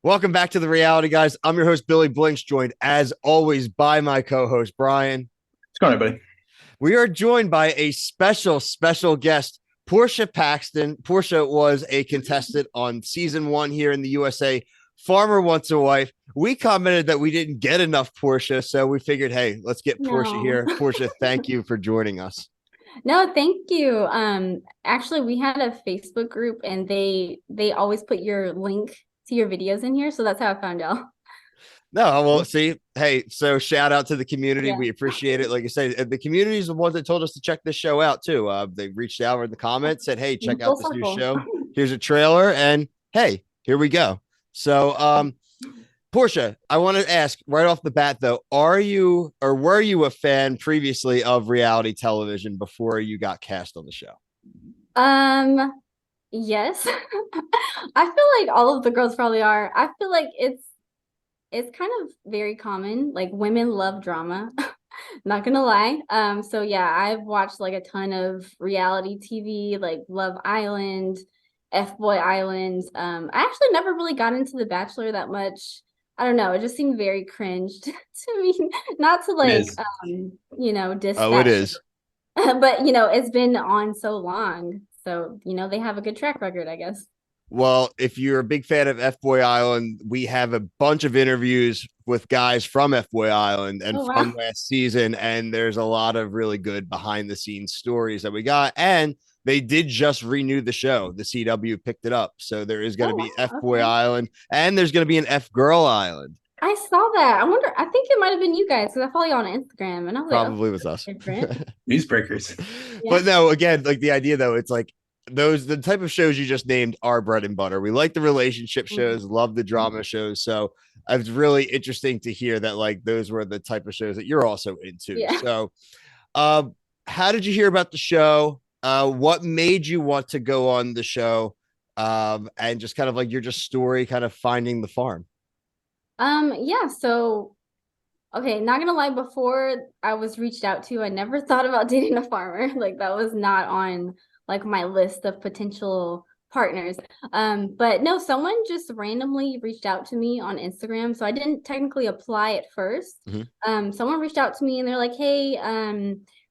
Welcome back to the reality, guys. I'm your host, Billy Blinks, joined as always by my co host, Brian. What's going on, buddy? We are joined by a special guest, Porshia Paxton. Porshia was a contestant on season one here in the USA. Farmer Wants a Wife. We commented that we didn't get enough Porshia, so we figured, hey, let's get Porshia No. here. Porshia, thank you for joining us. No, thank you. Actually we had a Facebook group and they always put your link to your videos in here, so that's how I found out. No, well, see, hey, so shout out to the community. Yeah. We appreciate it. Like I said, the community is the ones that told us to check this show out too. They reached out in the comments, said, "Hey, check Full out this new circle. show. Here's a trailer," and hey, here we go. So, Porshia, I want to ask right off the bat though, are you or were you a fan previously of reality television before you got cast on the show? Um, yes. I feel like all of the girls probably are. I feel like it's kind of very common. Like women love drama. Not gonna lie. So yeah, I've watched like a ton of reality TV, like Love Island, F Boy Island. I actually never really got into The Bachelor that much. I don't know, it just seemed very cringe to me. Not to It like is. diss Oh, it that show. is. But it's been on so long. So, they have a good track record, I guess. Well, if you're a big fan of F Boy Island, we have a bunch of interviews with guys from F Boy Island and Oh from wow. last season. And there's a lot of really good behind the scenes stories that we got. And they did just renew the show. The CW picked it up. So there is going to Oh be F wow. Boy Okay. Island and there's going to be an F Girl Island. I saw that. I think it might have been you guys because I follow you on Instagram and I was like, okay, Probably was us. that's different. Newsbreakers. Yeah. But no, again, like the idea though, it's like the type of shows you just named are bread and butter. We like the relationship Mhm. shows, love the drama shows. So it's really interesting to hear that like those were the type of shows that you're also into. Yeah. So um how did you hear about the show? What made you want to go on the show? And just kind of like your just story kind of finding the farm. Yeah, so okay, not gonna lie, before I was reached out to, I never thought about dating a farmer. Like that was not on like my list of potential partners. But no, someone just randomly reached out to me on Instagram. So I didn't technically apply at first. Mm-hmm. Someone reached out to me and they're like, hey,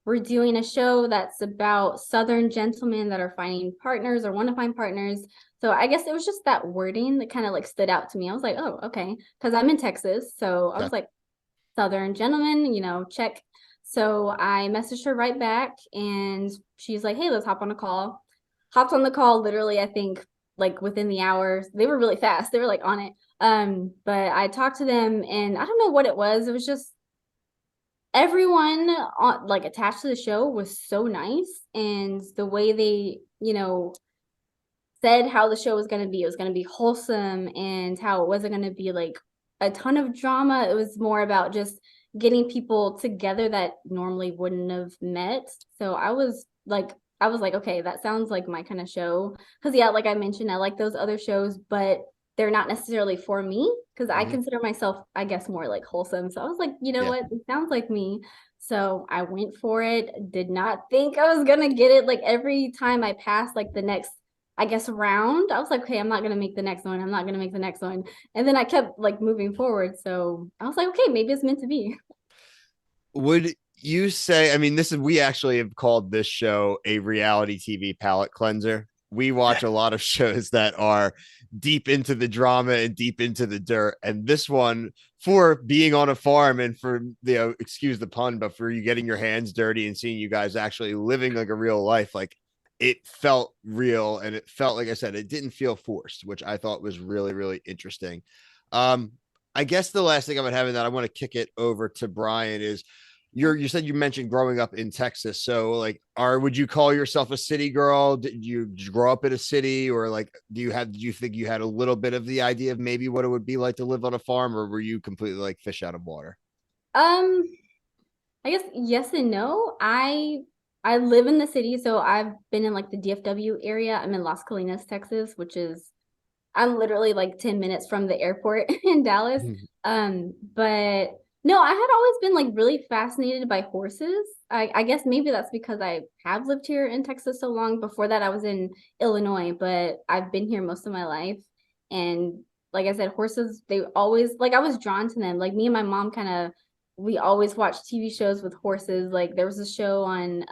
we're doing a show that's about Southern gentlemen that are finding partners or want to find partners. So I guess it was just that wording that kind of like stood out to me. I was like, oh, okay. Because I'm in Texas. So I Okay. was like, Southern gentleman, check. So I messaged her right back and she's like, hey, let's hop on a call. Hopped on the call literally, I think like within the hour. They were really fast. They were like on it. But I talked to them and I don't know what it was. It was just everyone on like attached to the show was so nice. And the way they, said how the show was going to be. It was going to be wholesome and how it wasn't going to be like a ton of drama. It was more about just getting people together that normally wouldn't have met. So I was like, okay, that sounds like my kind of show. Because yeah, like I mentioned, I like those other shows, but they're not necessarily for me because I Mm-hmm. consider myself, I guess, more like wholesome. So I was like, you know Yeah. what? It sounds like me. So I went for it. Did not think I was gonna get it. Like every time I passed like the next, I guess, round, I was like, okay, I'm not gonna make the next one. I'm not gonna make the next one. And then I kept like moving forward. So I was like, okay, maybe it's meant to be. Would you say, I mean, this is, we actually have called this show a reality TV palate cleanser. We watch a lot of shows that are deep into the drama and deep into the dirt. And this one, for being on a farm and for, excuse the pun, but for you getting your hands dirty and seeing you guys actually living like a real life, like it felt real and it felt, like I said, it didn't feel forced, which I thought was really, really interesting. Um, I guess the last thing I would have in that I want to kick it over to Brian is you said you mentioned growing up in Texas. So like would you call yourself a city girl? Did you grow up in a city or like did you think you had a little bit of the idea of maybe what it would be like to live on a farm or were you completely like fish out of water? Um, I guess yes and no. I live in the city, so I've been in like the DFW area. I'm in Las Colinas, Texas, which is I'm literally like 10 minutes from the airport in Dallas. But no, I had always been like really fascinated by horses. I guess maybe that's because I have lived here in Texas so long. Before that, I was in Illinois, but I've been here most of my life. And like I said, horses, they always like I was drawn to them. Like me and my mom kind of we always watched TV shows with horses. Like there was a show on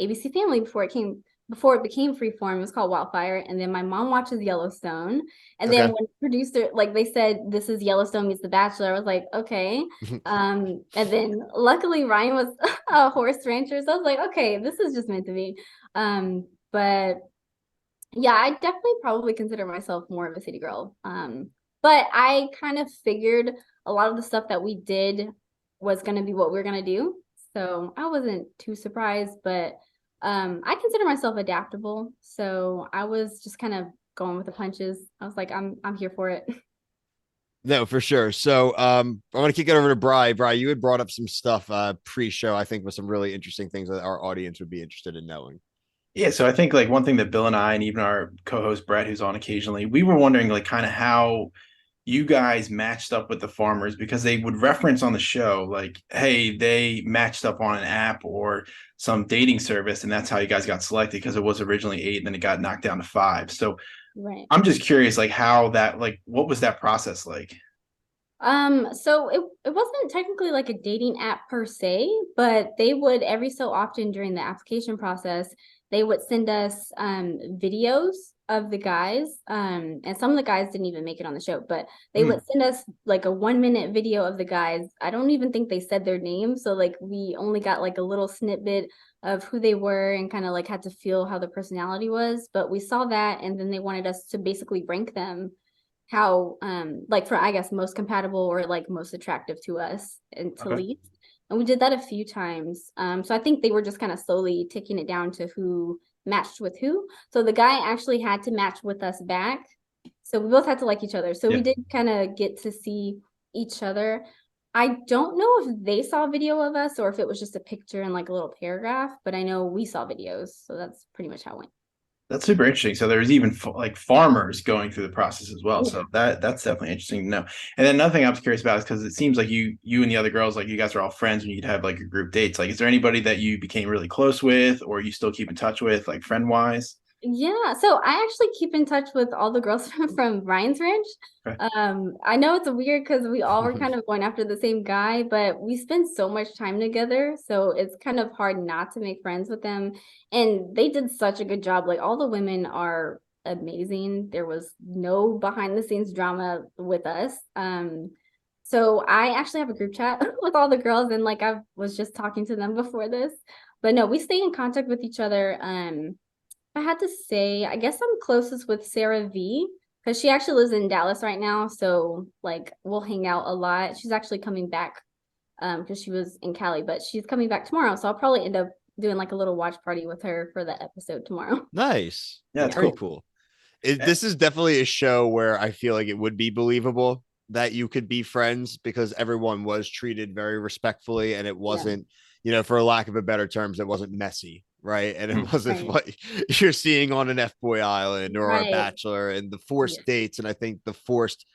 ABC Family before it became Freeform. It was called Wildfire. And then my mom watches Yellowstone. And then Okay. when producer like they said this is Yellowstone meets The Bachelor, I was like, okay. And then luckily Ryan was a horse rancher. So I was like, okay, this is just meant to be. But yeah, I definitely probably consider myself more of a city girl. But I kind of figured a lot of the stuff that we did was going to be what we are going to do. So I wasn't too surprised, but I consider myself adaptable. So I was just kind of going with the punches. I was like, I'm here for it. No, for sure. So I want to kick it over to Bri. Bri, you had brought up some stuff pre-show, I think, with some really interesting things that our audience would be interested in knowing. Yeah, so I think like one thing that Bill and I and even our co-host Brett, who's on occasionally, we were wondering like kind of how you guys matched up with the farmers because they would reference on the show like, hey, they matched up on an app or some dating service, and that's how you guys got selected because it was originally 8 and then it got knocked down to 5. So Right. I'm just curious, like how that like what was that process like? So it wasn't technically like a dating app per se, but they would every so often during the application process, they would send us videos of the guys. And some of the guys didn't even make it on the show, but they would Hmm, send us like a 1 minute video of the guys. I don't even think they said their name, so like we only got like a little snippet of who they were and kind of like had to feel how the personality was. But we saw that, and then they wanted us to basically rank them how like for I guess most compatible or like most attractive to us and to okay. least. And we did that a few times. So I think they were just kind of slowly taking it down to who matched with who. So the guy actually had to match with us back. So we both had to like each other. So we Yeah. did kind of get to see each other. I don't know if they saw a video of us or if it was just a picture and like a little paragraph, but I know we saw videos. So that's pretty much how it went. That's super interesting. So there's even like farmers going through the process as well. Yeah. So that's definitely interesting to know. And then another thing I was curious about is because it seems like you and the other girls like you guys are all friends and you'd have like your group dates. Like, is there anybody that you became really close with, or you still keep in touch with, like friend wise? Yeah, so I actually keep in touch with all the girls from Ryan's Ranch. Okay. I know it's weird because we all were kind of going after the same guy, but we spend so much time together, so it's kind of hard not to make friends with them. And they did such a good job. Like all the women are amazing. There was no behind the scenes drama with us. So I actually have a group chat with all the girls, and like I was just talking to them before this. But no, we stay in contact with each other. I had to say, I guess I'm closest with Sarah V because she actually lives in Dallas right now. So like we'll hang out a lot. She's actually coming back because she was in Cali, but she's coming back tomorrow. So I'll probably end up doing like a little watch party with her for the episode tomorrow. Nice. Yeah, that's Yeah. Very cool. cool. Eh, This is definitely a show where I feel like it would be believable that you could be friends because everyone was treated very respectfully and it Yeah. wasn't, for a lack of a better terms, it wasn't messy, right? And it hmm, wasn't Right. what you're seeing on an F Boy Island or a Right. Bachelor and the Yeah. forced dates. And I think the forced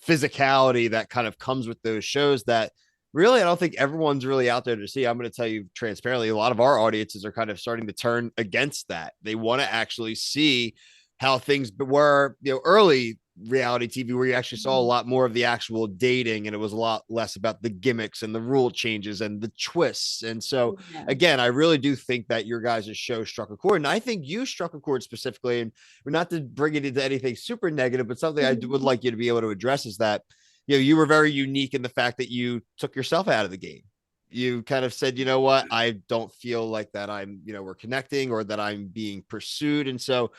physicality that kind of comes with those shows that really I don't think everyone's really out there to see. I'm going to tell you transparently, a lot of our audiences are kind of starting to turn against that. They want to actually see how things were, early reality TV where you actually saw a Mhm. lot more of the actual dating and it was a lot less about the gimmicks and the rule changes and the twists. And so Yeah. again, I really do think that your guys' show struck a chord. And I think you struck a chord specifically, and not to bring it into anything super negative, but something I would like you to be able to address is that you were very unique in the fact that you took yourself out of the game. You kind of said, you know what, I don't feel like that I'm, we're connecting or that I'm being pursued. And so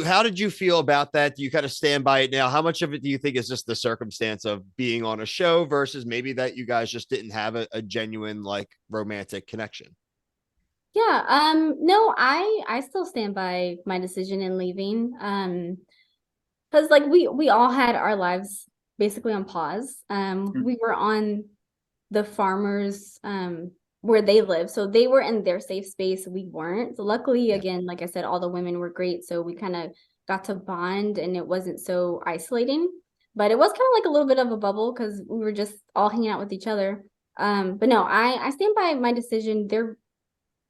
how did you feel about that? Do you kind of stand by it now? How much of it do you think is just the circumstance of being on a show versus maybe that you guys just didn't have a genuine like romantic connection? Yeah. No, I still stand by my decision in leaving. Because like we all had our lives basically on pause. hmm, We were on the farmers where they live. So they were in their safe space. We weren't. So luckily, Yeah. again, like I said, all the women were great. So we kind of got to bond and it wasn't so isolating. But it was kind of like a little bit of a bubble because we were just all hanging out with each other. But no, I stand by my decision. They're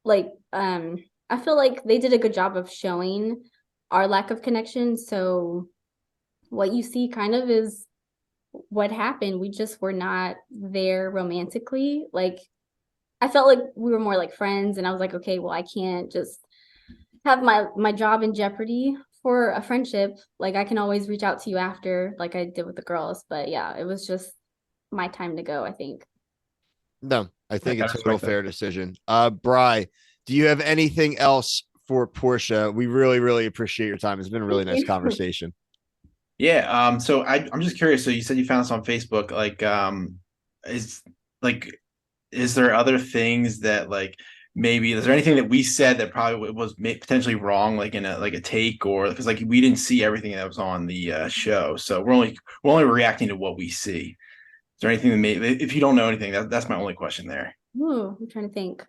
like I feel like they did a good job of showing our lack of connection. So what you see kind of is what happened. We just were not there romantically. Like I felt like we were more like friends, and I was like, okay, well, I can't just have my job in jeopardy for a friendship. Like I can always reach out to you after, like I did with the girls. But yeah, it was just my time to go, I think. No, I think a I total respect that. fair decision. Bri, do you have anything else for Portia? We really, really appreciate your time. It's been a really Thank nice you. conversation. Yeah. So I'm just curious. So you said you found us on Facebook. Is like, is there other things that like maybe is there anything that we said that probably was potentially wrong, like in a take, or because like we didn't see everything that was on the show, so we're only reacting to what we see. Is there anything that may if you don't know anything, that's my only question there. Ooh, I'm trying to think.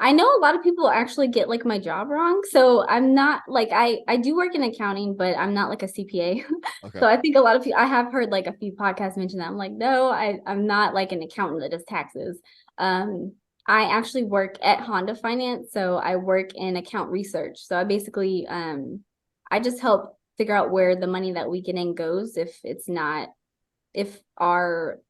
I know a lot of people actually get like my job wrong. So I'm not like I do work in accounting, but I'm not like a CPA. Okay. So I think a lot of people I have heard like a few podcasts mention that. I'm like, no, I'm not like an accountant that does taxes. Um, I actually work at Honda Finance, so I work in account research. So I basically I just help figure out where the money that we get in goes if our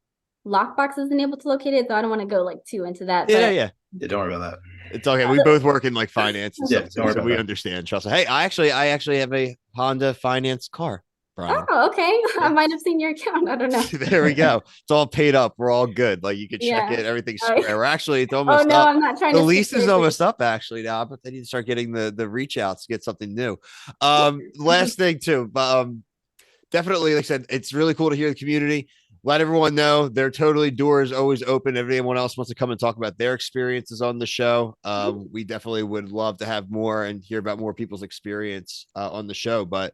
lockbox isn't able to locate it. So I don't want to go like too into that, Yeah, but yeah. Yeah, don't worry about It's okay. We both work in like finance and that. Yeah, stuff don't too, worry so about we that. understand. Chelsea. Hey, I actually have a Honda finance car, Brian. Oh, okay. I Yeah. might have seen your account. I don't know. There we go. It's all paid up. We're all good. Like you could check Yeah. it. Everything's Oh, square. We're actually, it's oh almost no, up. I'm not trying The to speak lease is crazy. almost up actually now, but they need to start getting the reach outs to get something new. Last thing too, but definitely, like I said, it's really cool to hear the community. Let everyone know their totally doors always open. If anyone else wants to come and talk about their experiences on the show, we definitely would love to have more and hear about more people's experience on the show. But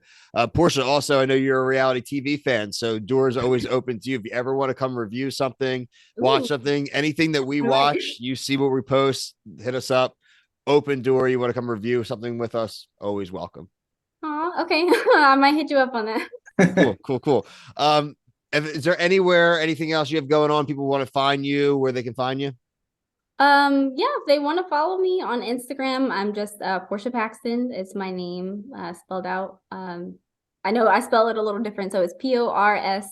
Portia, also, I know you're a reality TV fan, so doors always open to you. If you ever want to come review something, watch Ooh, something, anything that we all right. watch, you see what we post, hit us up. Open door. You want to come review something with us? Always welcome. Oh, okay. I might hit you up on that. Cool, cool, cool. Um, is there anywhere, anything else you have going on? People want to find you, where they can find you? Yeah, if they want to follow me on Instagram, I'm just Portia Paxton. It's my name spelled out. I know I spell it a little different, so it's Porschia.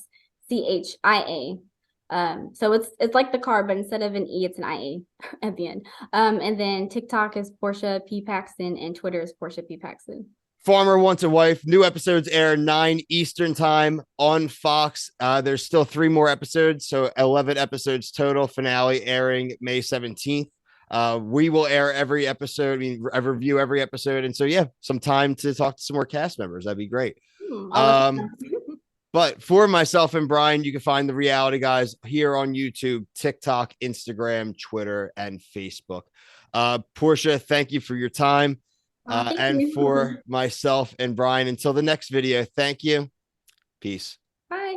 So it's like the car, but instead of an E, it's an IA at the end. And then TikTok is Portia P Paxton, and Twitter is Portia P Paxton. Farmer Wants a Wife. New episodes air 9 Eastern time on Fox. There's still 3 more episodes, so 11 episodes total. Finale airing May 17th. We will air every episode. I mean, I review every episode, and so yeah, some time to talk to some more cast members. That'd be great. I'll let you Um, But for myself and Brian, you can find the reality guys here on YouTube, TikTok, Instagram, Twitter, and Facebook. Portia, thank you for your time. Thank And you. for myself and Brian, until the next video, thank you. Peace. Bye.